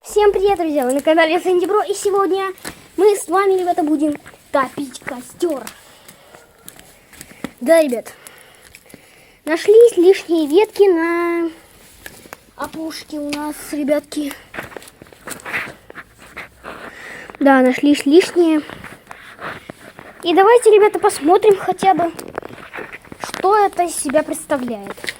Всем привет, друзья! Вы на канале Сэнди Бро, и сегодня мы с вами, ребята, будем топить костер. Да, ребят, нашлись лишние ветки на опушке у нас, ребятки. Да, нашлись лишние. И давайте, ребята, посмотрим хотя бы, что это из себя представляет.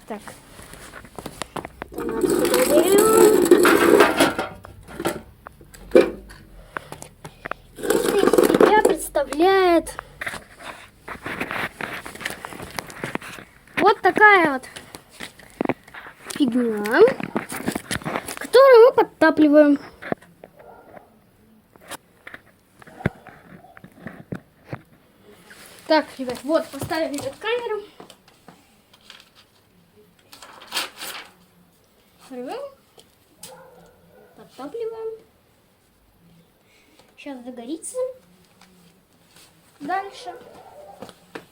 Так. Отсюда берем. Это из себя представляет вот такая вот фигня, которую мы подтапливаем. Так, ребят, вот поставим, ребят, камеру. Рвем, подтапливаем. Сейчас загорится. Дальше.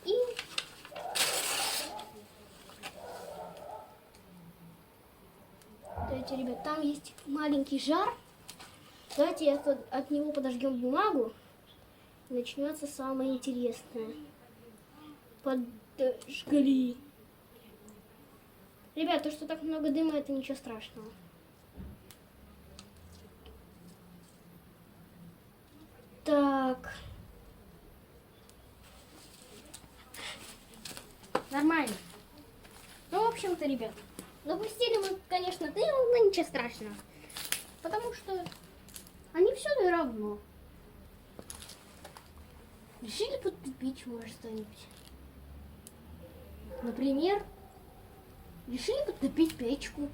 И давайте, ребят, там есть маленький жар. Давайте от него подожгем бумагу. И начнется самое интересное. Подожгли. Ребят, то, что так много дыма, это ничего страшного. Так. Нормально. Ну, в общем-то, ребят, допустили мы, конечно, дым, но ничего страшного. Потому что они все равно. Решили подтупить, может, что-нибудь. Например, решили подтопить печку.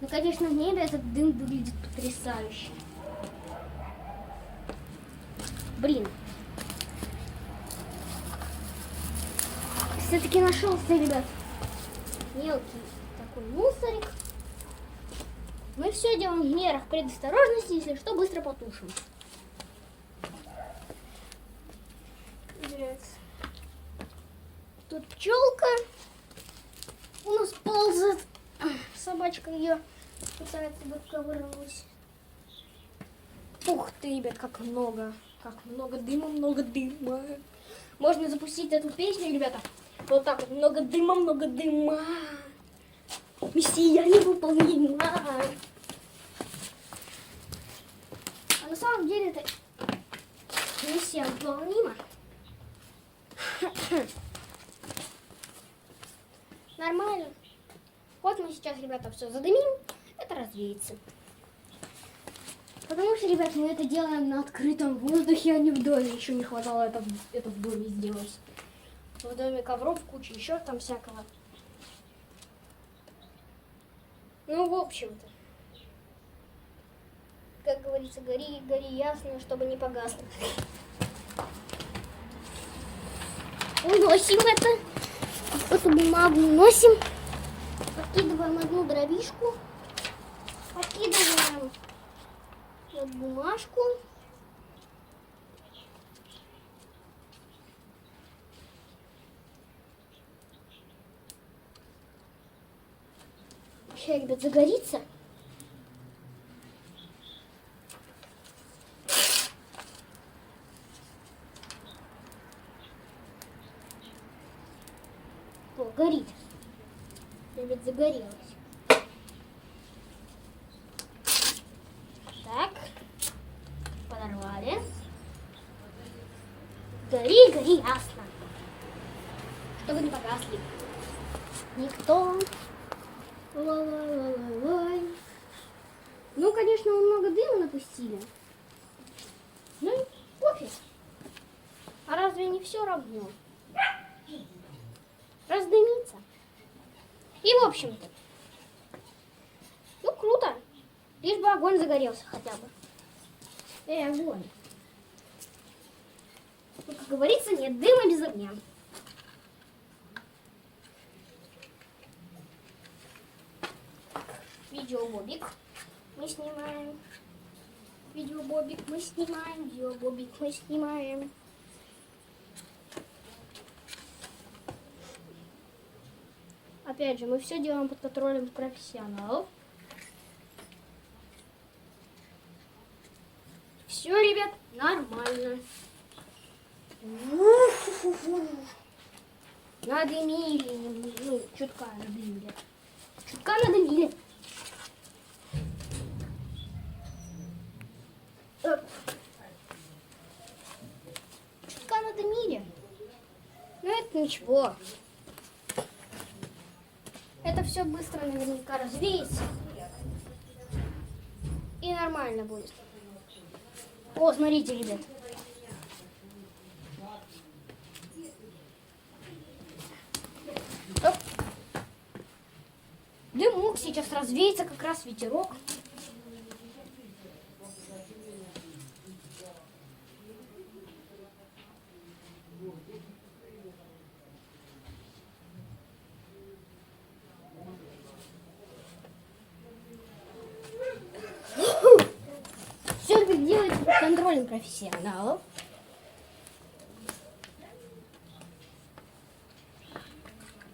Ну, конечно, в небе этот дым выглядит потрясающе. Блин. Все-таки нашелся, ребят, мелкий такой мусорик. Мы все делаем в мерах предосторожности, если что, быстро потушим. Тут пчелка у нас ползает. Собачка ее пытается выковырнуть. Ух ты, ребят, как много дыма, много дыма. Можно запустить эту песню, ребята. Вот так вот, много дыма, много дыма. Миссия невыполнима. А на самом деле это миссия выполнима. Нормально. Вот мы сейчас, ребята, все задымим. Это развеется. Потому что, ребят, мы это делаем на открытом воздухе, а не в доме. Еще не хватало это в доме сделать. В доме ковров куча, еще там всякого. Ну, в общем-то. Как говорится, гори, гори ясно, чтобы не погасло. Уносим эту бумагу, уносим. Подкидываем одну дровишку. Подкидываем вот бумажку. Сейчас, ребят, загорится. О, горит. Ребят, загорелось. Так. Подорвали. Гори, гори, ясно. Чтобы не погасли. Никто. Ой. Ну, конечно, мы много дыма напустили. Ну и пофиг. А разве не все равно? Раздымится. И в общем-то. Ну, круто. Лишь бы огонь загорелся хотя бы. Огонь. Ну, как говорится, нет дыма без огня. Видеобобик мы снимаем. Видеобобик мы снимаем. Видеобобик мы снимаем. Опять же, мы все делаем под контролем профессионалов. Все, ребят, нормально. Надымили, ну, чутка надымили. Чутка надымили. Чутка надымили. Но это ничего. Это все быстро наверняка развеется. И нормально будет. О, смотрите, ребят. Оп. Дымок сейчас развеется, как раз ветерок. Все делается под контролем профессионалов.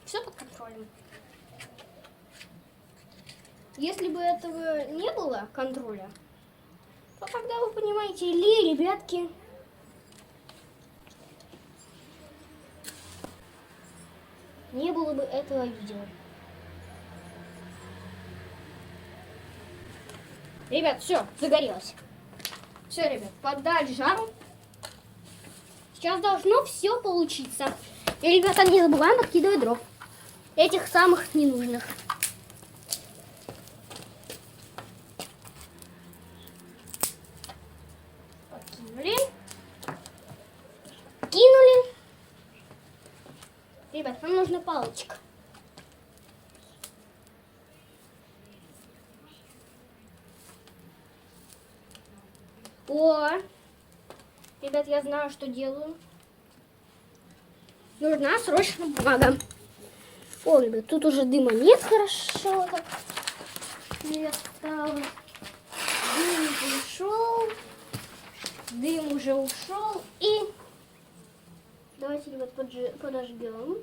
Все под контролем. Если бы этого не было контроля, то тогда вы понимаете, ли, ребятки, не было бы этого видео. Ребят, все, загорелось. Все, ребят, поддали жару. Сейчас должно все получиться. И, ребята, не забываем подкидывать дров. Этих самых ненужных. Подкинули. Кинули. Ребят, нам нужна палочка. О, ребят, я знаю, что делаю. Нужна срочно бумага. О, ребят, тут уже дыма нет, хорошо так. Нет, стало. Дым ушел. Дым уже ушел. И давайте, ребят, подожгем.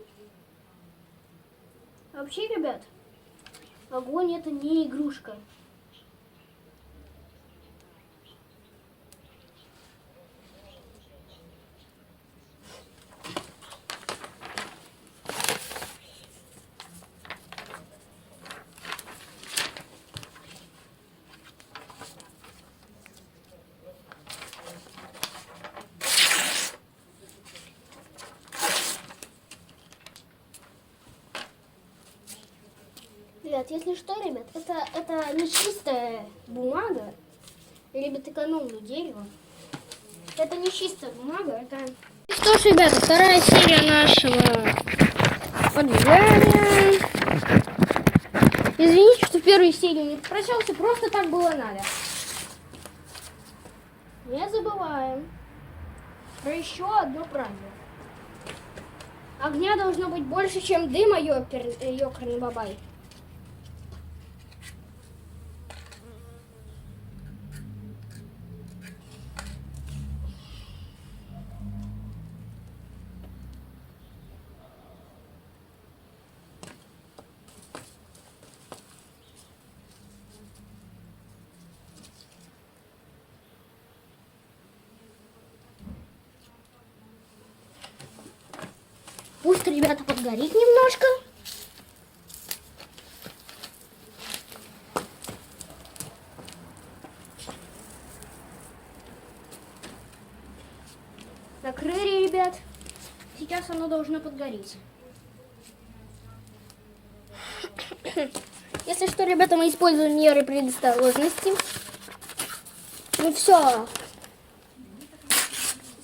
Вообще, ребят, огонь это не игрушка. Ребят, если что, ребят, это не чистая бумага, ребят, экономное дерево. Это не чистая бумага, это... Что ж, ребята, вторая серия нашего поджигания. Извините, что в первой серии не прощался, просто так было надо. Не забываем про еще одно правило. Огня должно быть больше, чем дыма, ёкарный бабай. Пусть, ребята, подгорит немножко. Накрыли, ребят. Сейчас оно должно подгореть. Если что, ребята, мы используем меры предосторожности. Мы все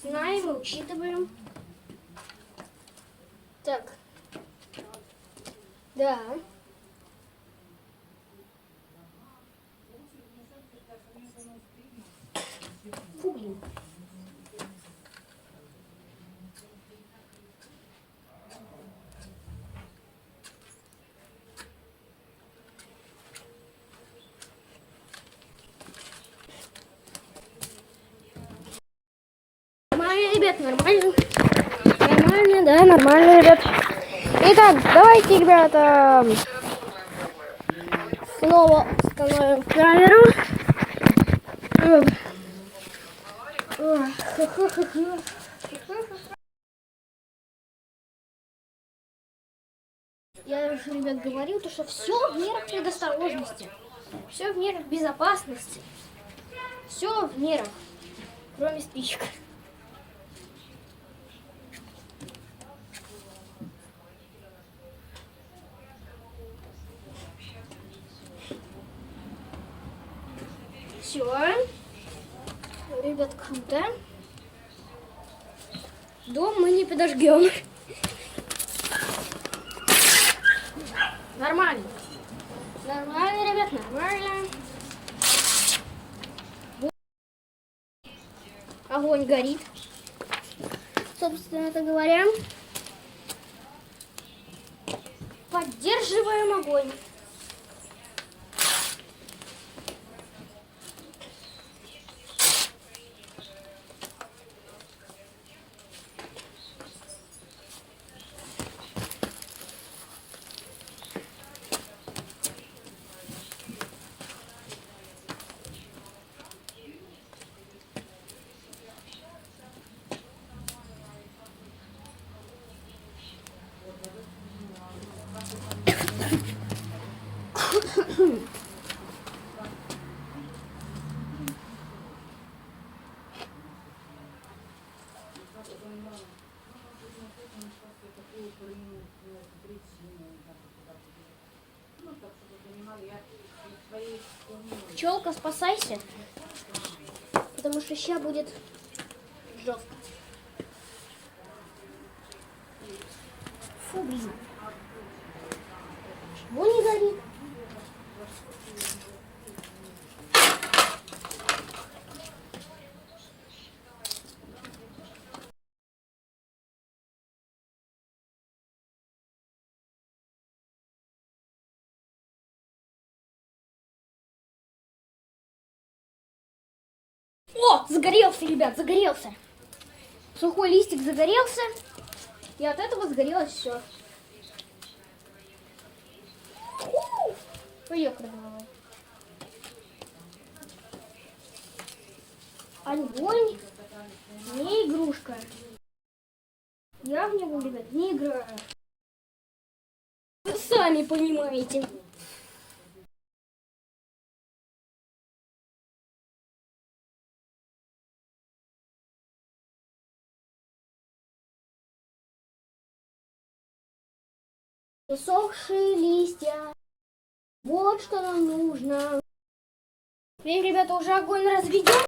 знаем и учитываем. Так. Да. Фу, блин. Нормально, ребят, нормально. Нормально, да, нормально, ребят. Итак, давайте, ребята, снова установим камеру. Я же, ребят, говорил, что все в мерах предосторожности, все в мерах безопасности, все в мерах, кроме спичек. Все, ребят, круто. Дом мы не подожгем. Нормально. Нормально, ребят, нормально. Огонь горит. Собственно говоря. Поддерживаем огонь. Пчелка, спасайся, потому что сейчас будет жестко. Фу, блин. Чего не горит? О, загорелся, ребят, загорелся. Сухой листик загорелся, и от этого загорелось все. Поехали, давай. Огонь не игрушка. Я в него, ребят, не играю. Вы сами понимаете. Засохшие листья. Вот что нам нужно. Теперь, ребята, уже огонь разведем.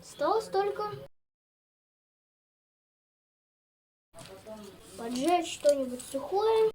Осталось только поджечь что-нибудь сухое.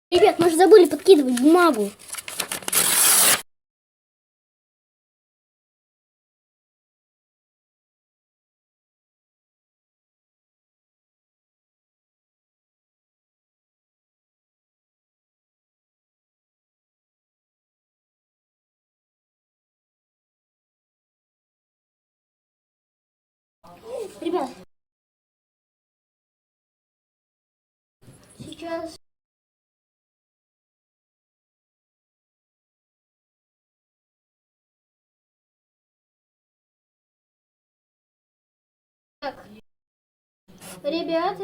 Ребят, мы же забыли подкидывать бумагу. Ребят, сейчас... Так, ребят.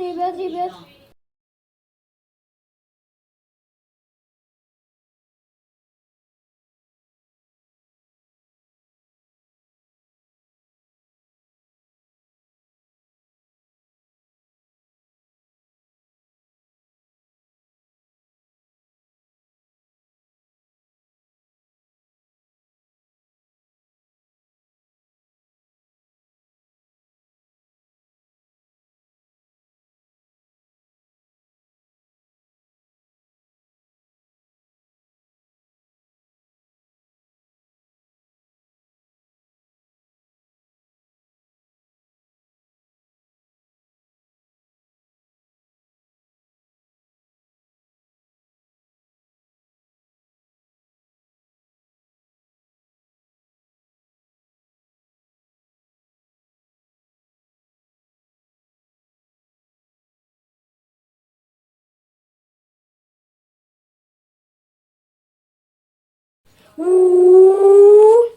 Вот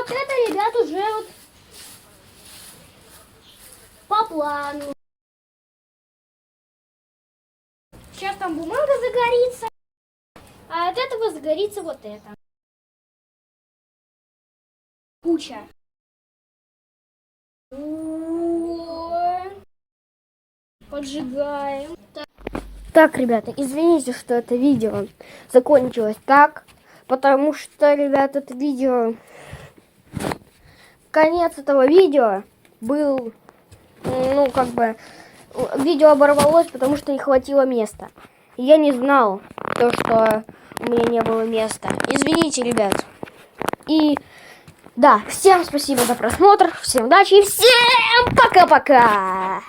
это, ребят, уже вот по плану. Сейчас там бумага загорится, а от этого загорится вот это. Куча. Поджигаем. Так, ребята, извините, что это видео закончилось так, потому что, ребята, это видео... Конец этого видео был, ну, как бы, видео оборвалось, потому что не хватило места. Я не знал, то, что у меня не было места. Извините, ребят. И, да, всем спасибо за просмотр, всем удачи и всем пока-пока!